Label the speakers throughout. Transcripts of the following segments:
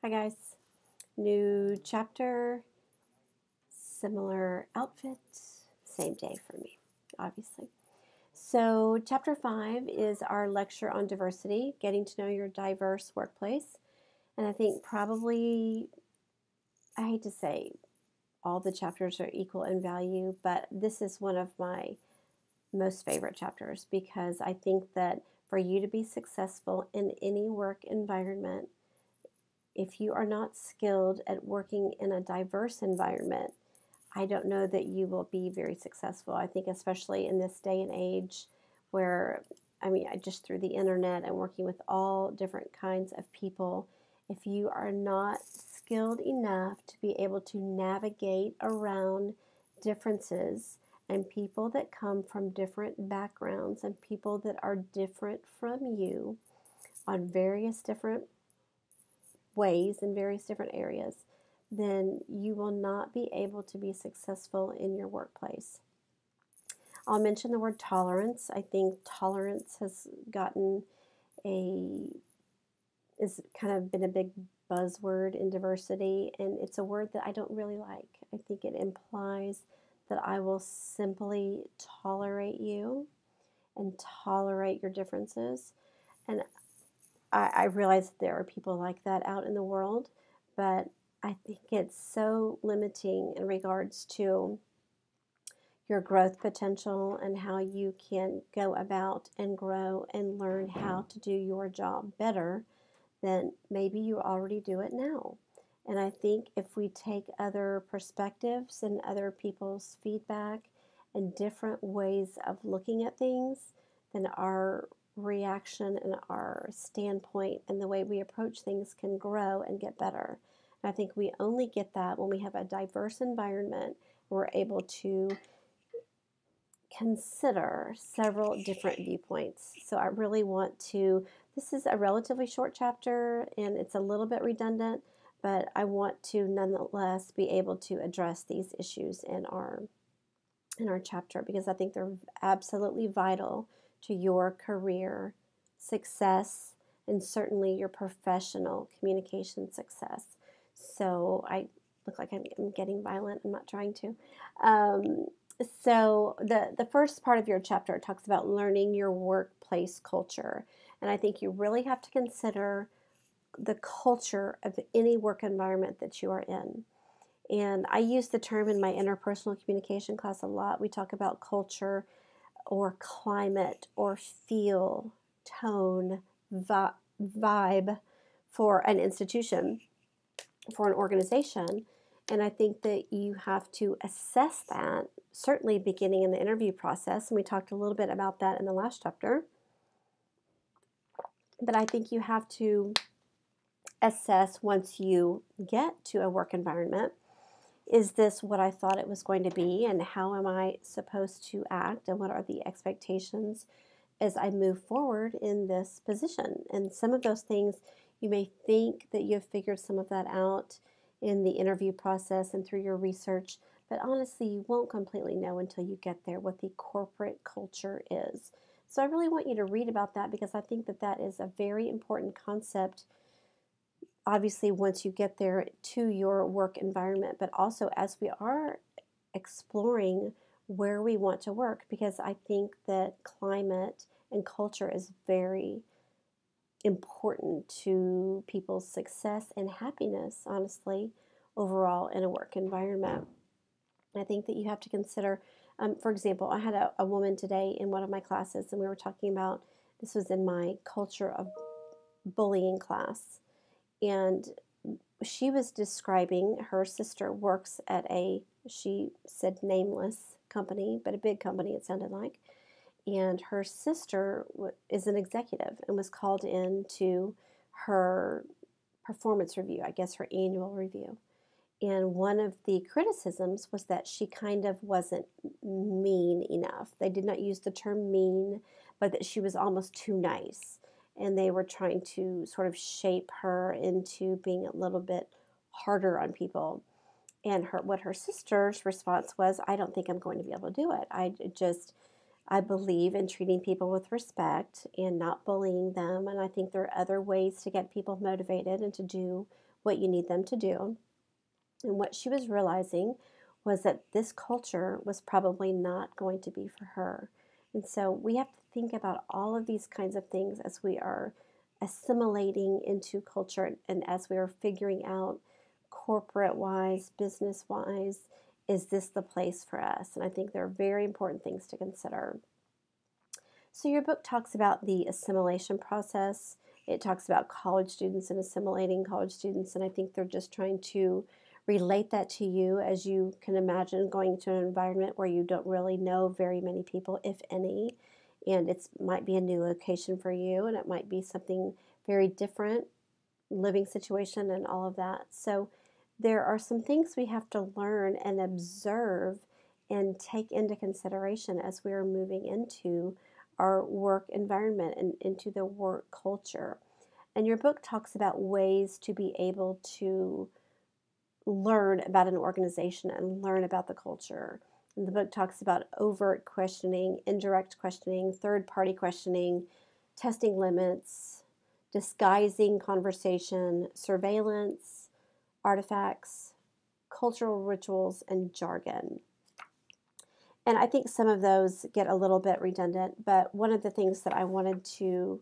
Speaker 1: Hi guys, new chapter, similar outfit, same day for me, obviously. So, chapter 5 is our lecture on diversity, getting to know your diverse workplace. And I think probably, I hate to say all the chapters are equal in value, but this is one of my most favorite chapters because I think that for you to be successful in any work environment, if you are not skilled at working in a diverse environment, I don't know that you will be very successful. I think, especially in this day and age where, I just through the internet and working with all different kinds of people, if you are not skilled enough to be able to navigate around differences and people that come from different backgrounds and people that are different from you on various different ways in various different areas, then you will not be able to be successful in your workplace. I'll mention the word tolerance. I think tolerance has gotten is kind of been a big buzzword in diversity, and it's a word that I don't really like. I think it implies that I will simply tolerate you and tolerate your differences. And I realize that there are people like that out in the world, but I think it's so limiting in regards to your growth potential and how you can go about and grow and learn how to do your job better than maybe you already do it now. And I think if we take other perspectives and other people's feedback and different ways of looking at things, then our reaction and our standpoint and the way we approach things can grow and get better. And I think we only get that when we have a diverse environment. We're able to consider several different viewpoints. So I really want to, this is a relatively short chapter and it's a little bit redundant, but I want to nonetheless be able to address these issues in our chapter because I think they're absolutely vital to your career success and certainly your professional communication success. So I look like I'm getting violent. I'm not trying to. So the first part of your chapter talks about learning your workplace culture. And I think you really have to consider the culture of any work environment that you are in. And I use the term in my interpersonal communication class a lot. We talk about culture or climate or feel, tone, vibe for an institution, for an organization. And I think that you have to assess that, certainly beginning in the interview process. And we talked a little bit about that in the last chapter. But I think you have to assess once you get to a work environment, is this what I thought it was going to be, and how am I supposed to act, and what are the expectations as I move forward in this position? And some of those things, you may think that you've figured some of that out in the interview process and through your research, but honestly, you won't completely know until you get there what the corporate culture is. So I really want you to read about that because I think that that is a very important concept, obviously once you get there to your work environment, but also as we are exploring where we want to work, because I think that climate and culture is very important to people's success and happiness, honestly, overall in a work environment. I think that you have to consider, for example, I had a woman today in one of my classes, and we were talking about, this was in my culture of bullying class, and she was describing her sister works at she said nameless company, but a big company it sounded like. And her sister is an executive and was called in to her performance review, I guess her annual review. And one of the criticisms was that she kind of wasn't mean enough. They did not use the term mean, but that she was almost too nice. And they were trying to sort of shape her into being a little bit harder on people. And what her sister's response was, I don't think I'm going to be able to do it. I believe in treating people with respect and not bullying them. And I think there are other ways to get people motivated and to do what you need them to do. And what she was realizing was that this culture was probably not going to be for her. And so we have to think about all of these kinds of things as we are assimilating into culture and as we are figuring out corporate wise, business wise, is this the place for us? And I think there are very important things to consider. So your book talks about the assimilation process. It talks about college students and assimilating college students, and I think they're just trying to relate that to you. As you can imagine, going to an environment where you don't really know very many people, if any, and it might be a new location for you, and it might be something very different, living situation and all of that. So there are some things we have to learn and observe and take into consideration as we are moving into our work environment and into the work culture. And your book talks about ways to be able to learn about an organization and learn about the culture. And the book talks about overt questioning, indirect questioning, third-party questioning, testing limits, disguising conversation, surveillance, artifacts, cultural rituals, and jargon. And I think some of those get a little bit redundant, but one of the things that I wanted to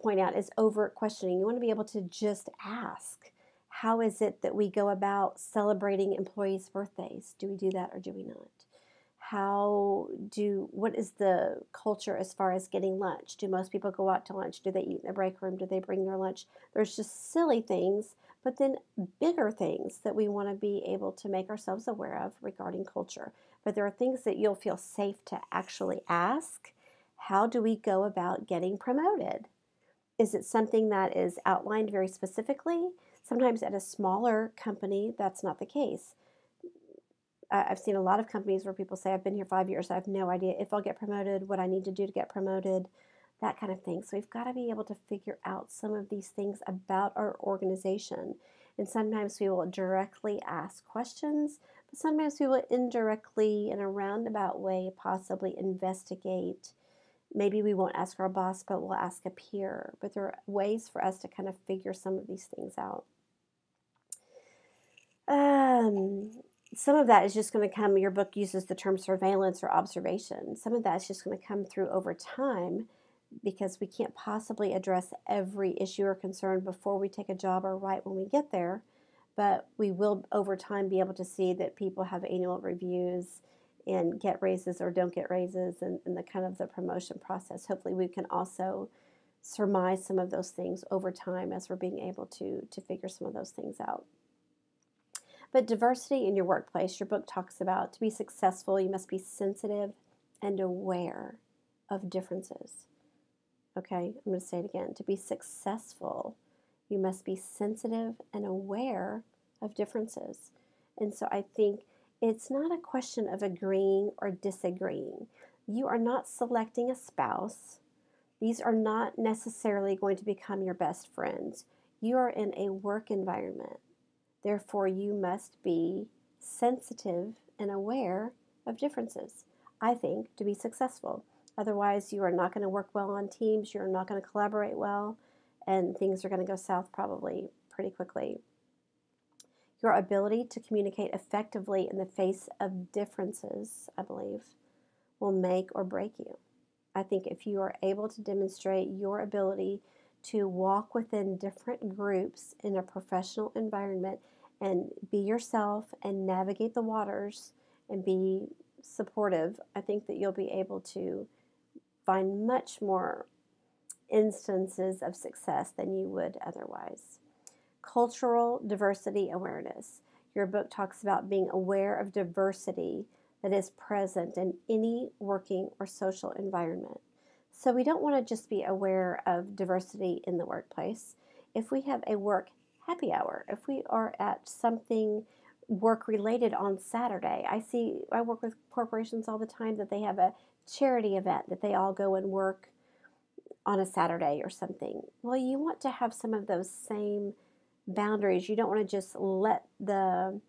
Speaker 1: point out is overt questioning. You want to be able to just ask, how is it that we go about celebrating employees' birthdays? Do we do that or do we not? What is the culture as far as getting lunch? Do most people go out to lunch? Do they eat in the break room? Do they bring their lunch? There's just silly things, but then bigger things that we want to be able to make ourselves aware of regarding culture. But there are things that you'll feel safe to actually ask. How do we go about getting promoted? Is it something that is outlined very specifically? Sometimes at a smaller company, that's not the case. I've seen a lot of companies where people say, I've been here 5 years, I have no idea if I'll get promoted, what I need to do to get promoted, that kind of thing. So we've got to be able to figure out some of these things about our organization. And sometimes we will directly ask questions, but sometimes we will indirectly, in a roundabout way, possibly investigate. Maybe we won't ask our boss, but we'll ask a peer. But there are ways for us to kind of figure some of these things out. Some of that is just going to come, your book uses the term surveillance or observation. Some of that is just going to come through over time because we can't possibly address every issue or concern before we take a job or right when we get there. But we will over time be able to see that people have annual reviews and get raises or don't get raises and the kind of the promotion process. Hopefully we can also surmise some of those things over time as we're being able to figure some of those things out. But diversity in your workplace, your book talks about to be successful, you must be sensitive and aware of differences. Okay, I'm going to say it again. To be successful, you must be sensitive and aware of differences. And so I think it's not a question of agreeing or disagreeing. You are not selecting a spouse. These are not necessarily going to become your best friends. You are in a work environment. Therefore, you must be sensitive and aware of differences, I think, to be successful. Otherwise, you are not going to work well on teams, you're not going to collaborate well, and things are going to go south probably pretty quickly. Your ability to communicate effectively in the face of differences, I believe, will make or break you. I think if you are able to demonstrate your ability to walk within different groups in a professional environment and be yourself and navigate the waters and be supportive, I think that you'll be able to find much more instances of success than you would otherwise. Cultural diversity awareness. Your book talks about being aware of diversity that is present in any working or social environment. So we don't want to just be aware of diversity in the workplace. If we have a work happy hour, if we are at something work related on Saturday, I work with corporations all the time that they have a charity event that they all go and work on a Saturday or something. Well, you want to have some of those same boundaries. You don't want to just let the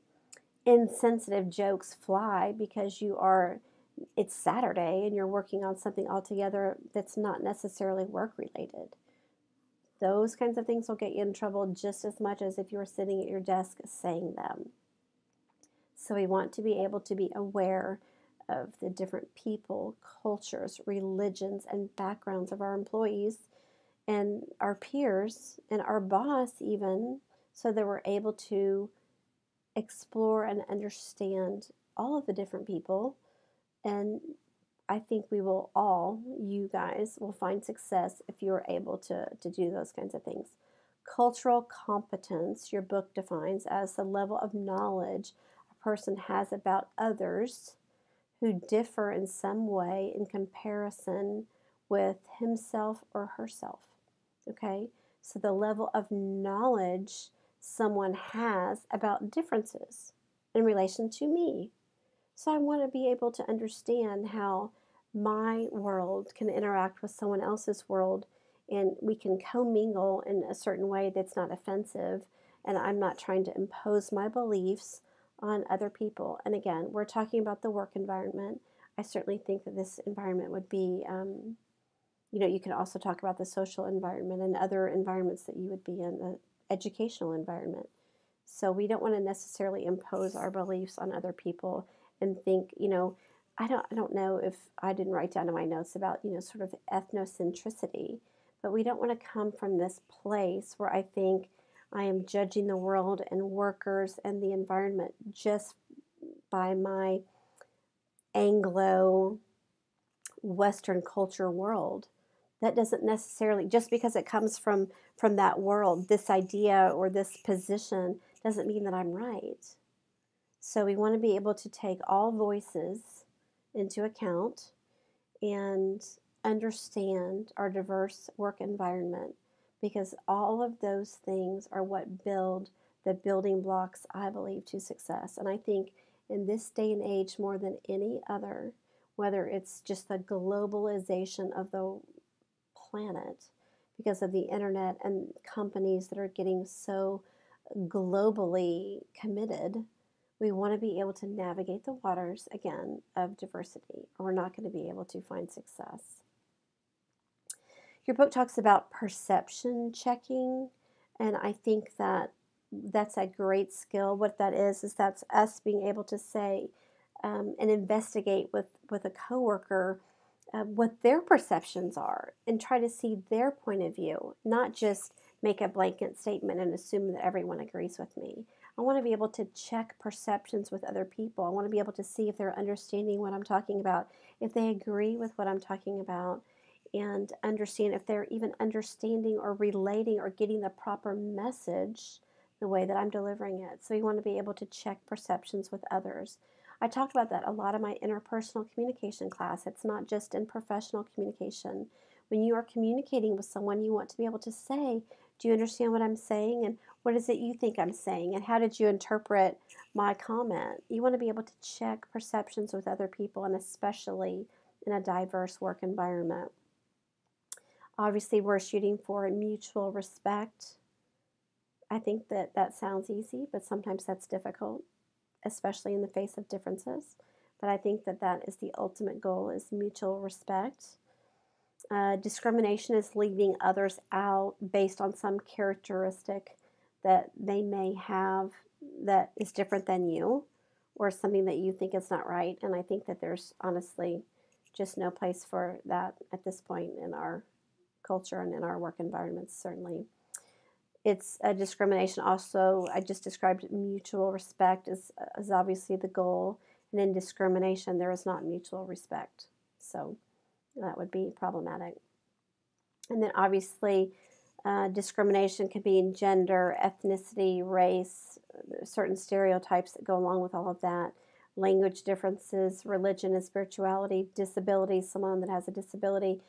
Speaker 1: insensitive jokes fly because it's Saturday and you're working on something altogether that's not necessarily work related. Those kinds of things will get you in trouble just as much as if you were sitting at your desk saying them. So we want to be able to be aware of the different people, cultures, religions, and backgrounds of our employees and our peers and our boss even, so that we're able to explore and understand all of the different people. And I think we will all, you guys, will find success if you're able to do those kinds of things. Cultural competence, your book defines as the level of knowledge a person has about others who differ in some way in comparison with himself or herself. Okay? So the level of knowledge someone has about differences in relation to me. So I want to be able to understand how my world can interact with someone else's world, and we can commingle in a certain way that's not offensive, and I'm not trying to impose my beliefs on other people. And again, we're talking about the work environment. I certainly think that this environment would be, you can also talk about the social environment and other environments that you would be in, the educational environment. So we don't want to necessarily impose our beliefs on other people and think, I don't know if I didn't write down in my notes about, sort of ethnocentricity, but we don't want to come from this place where I think I am judging the world and workers and the environment just by my Anglo Western culture world. That doesn't necessarily, just because it comes from that world, this idea or this position doesn't mean that I'm right. So we want to be able to take all voices into account and understand our diverse work environment, because all of those things are what build the building blocks, I believe, to success. And I think in this day and age, more than any other, whether it's just the globalization of the planet because of the internet and companies that are getting so globally committed, we want to be able to navigate the waters again of diversity, or we're not going to be able to find success. Your book talks about perception checking, and I think that that's a great skill. What that is that's us being able to say and investigate with a coworker what their perceptions are and try to see their point of view, not just make a blanket statement and assume that everyone agrees with me. I want to be able to check perceptions with other people. I want to be able to see if they're understanding what I'm talking about, if they agree with what I'm talking about, and understand if they're even understanding or relating or getting the proper message the way that I'm delivering it. So you want to be able to check perceptions with others. I talk about that a lot in my interpersonal communication class. It's not just in professional communication. When you are communicating with someone, you want to be able to say, do you understand what I'm saying? And what is it you think I'm saying? And how did you interpret my comment? You want to be able to check perceptions with other people, and especially in a diverse work environment. Obviously, we're shooting for mutual respect. I think that sounds easy, but sometimes that's difficult, especially in the face of differences. But I think that is the ultimate goal, is mutual respect. Discrimination is leaving others out based on some characteristic that they may have that is different than you, or something that you think is not right. And I think that there's honestly just no place for that at this point in our culture and in our work environments, certainly. It's a discrimination also. I just described mutual respect is obviously the goal. And in discrimination, there is not mutual respect. So that would be problematic. And then obviously, discrimination can be in gender, ethnicity, race, certain stereotypes that go along with all of that, language differences, religion and spirituality, disability, someone that has a disability.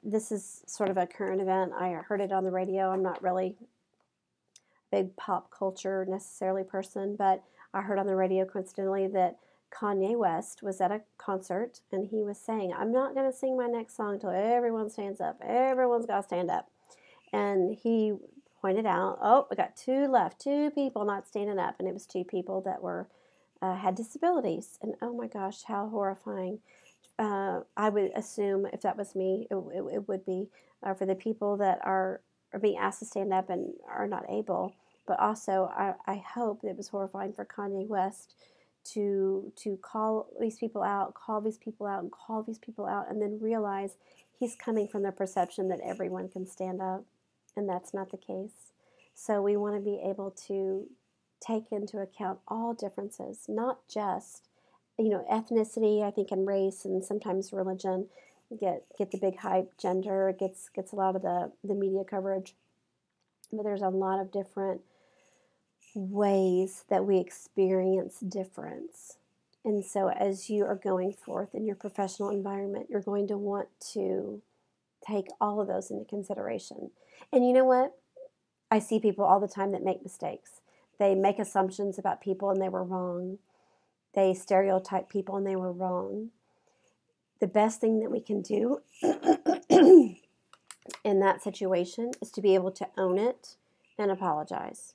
Speaker 1: This is sort of a current event. I heard it on the radio. I'm not really a big pop culture necessarily person, but I heard on the radio coincidentally that Kanye West was at a concert and he was saying, I'm not going to sing my next song until everyone stands up. Everyone's got to stand up. And he pointed out, oh, we got two left, two people not standing up. And it was two people that were had disabilities. And oh my gosh, how horrifying. I would assume if that was me, it would be for the people that are are being asked to stand up and are not able. But also, I hope it was horrifying for Kanye West to call these people out, call these people out, and call these people out, and then realize he's coming from the perception that everyone can stand up, and that's not the case. So we want to be able to take into account all differences, not just, ethnicity, I think, and race, and sometimes religion get the big hype. Gender gets a lot of the media coverage, but there's a lot of different ways that we experience difference. And so as you are going forth in your professional environment, you're going to want to take all of those into consideration. And you know what? I see people all the time that make mistakes. They make assumptions about people and they were wrong. They stereotype people and they were wrong. The best thing that we can do in that situation is to be able to own it and apologize.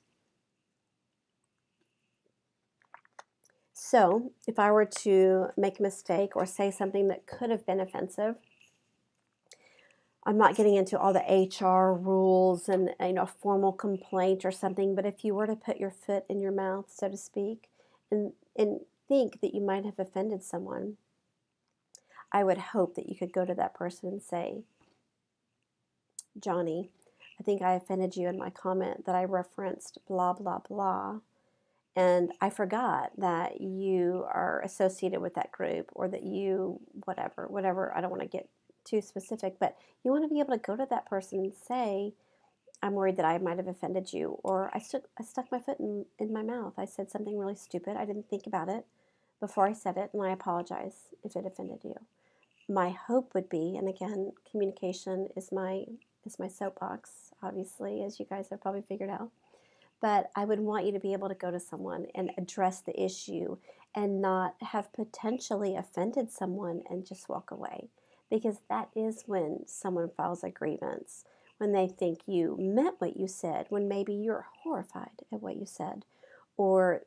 Speaker 1: So if I were to make a mistake or say something that could have been offensive, I'm not getting into all the HR rules and formal complaint or something, but if you were to put your foot in your mouth, so to speak, and think that you might have offended someone, I would hope that you could go to that person and say, Johnny, I think I offended you in my comment that I referenced blah, blah, blah. And I forgot that you are associated with that group, or that you, whatever, I don't want to get too specific, but you want to be able to go to that person and say, I'm worried that I might have offended you, or I stuck my foot in my mouth. I said something really stupid. I didn't think about it before I said it, and I apologize if it offended you. My hope would be, and again, communication is my soapbox, obviously, as you guys have probably figured out. But I would want you to be able to go to someone and address the issue and not have potentially offended someone and just walk away. Because that is when someone files a grievance, when they think you meant what you said, when maybe you're horrified at what you said, or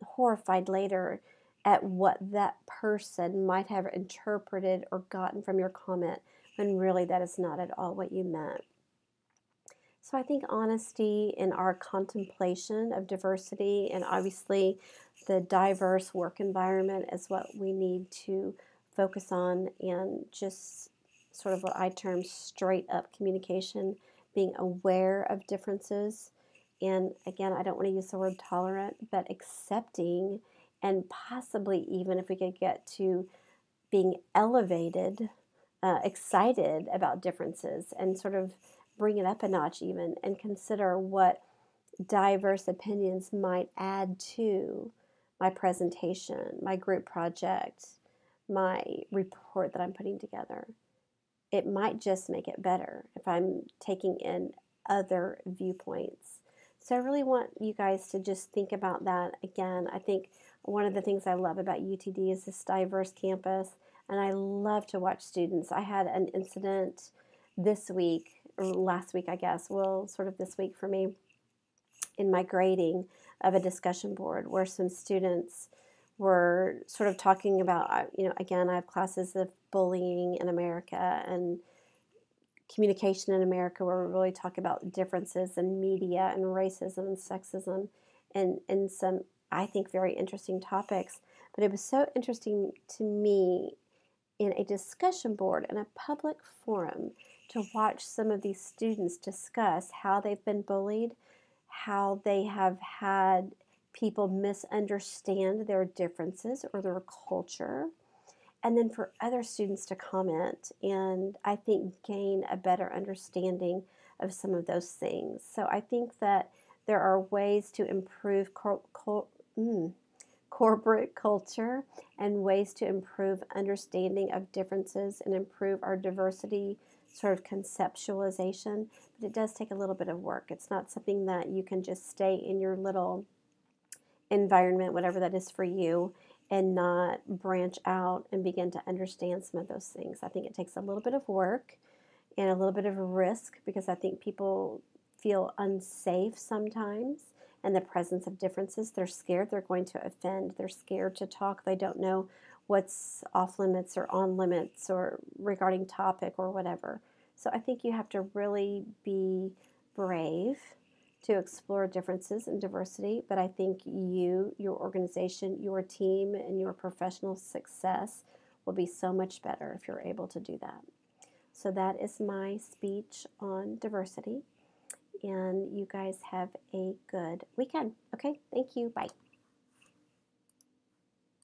Speaker 1: horrified later at what that person might have interpreted or gotten from your comment, when really that is not at all what you meant. So I think honesty in our contemplation of diversity, and obviously the diverse work environment, is what we need to focus on, and just sort of what I term straight up communication, being aware of differences. And again, I don't want to use the word tolerant, but accepting, and possibly even if we could get to being elevated, excited about differences, and sort of bring it up a notch even, and consider what diverse opinions might add to my presentation, my group project, my report that I'm putting together. It might just make it better if I'm taking in other viewpoints. So I really want you guys to just think about that. Again, I think one of the things I love about UTD is this diverse campus, and I love to watch students. I had an incident this week, or last week, I guess, well, sort of this week for me, in my grading of a discussion board where some students were sort of talking about, again, I have classes of bullying in America and communication in America, where we really talk about differences in media and racism and sexism, and some, I think, very interesting topics. But it was so interesting to me in a discussion board, in a public forum, to watch some of these students discuss how they've been bullied, how they have had people misunderstand their differences or their culture, and then for other students to comment and, I think, gain a better understanding of some of those things. So I think that there are ways to improve corporate culture, and ways to improve understanding of differences and improve our diversity sort of conceptualization, but it does take a little bit of work. It's not something that you can just stay in your little environment, whatever that is for you, and not branch out and begin to understand some of those things. I think it takes a little bit of work and a little bit of a risk, because I think people feel unsafe sometimes in the presence of differences. They're scared they're going to offend. They're scared to talk. They don't know what's off limits or on limits or regarding topic or whatever. So I think you have to really be brave to explore differences and diversity, but I think you, your organization, your team, and your professional success will be so much better if you're able to do that. So that is my speech on diversity, and you guys have a good weekend. Okay, thank you. Bye.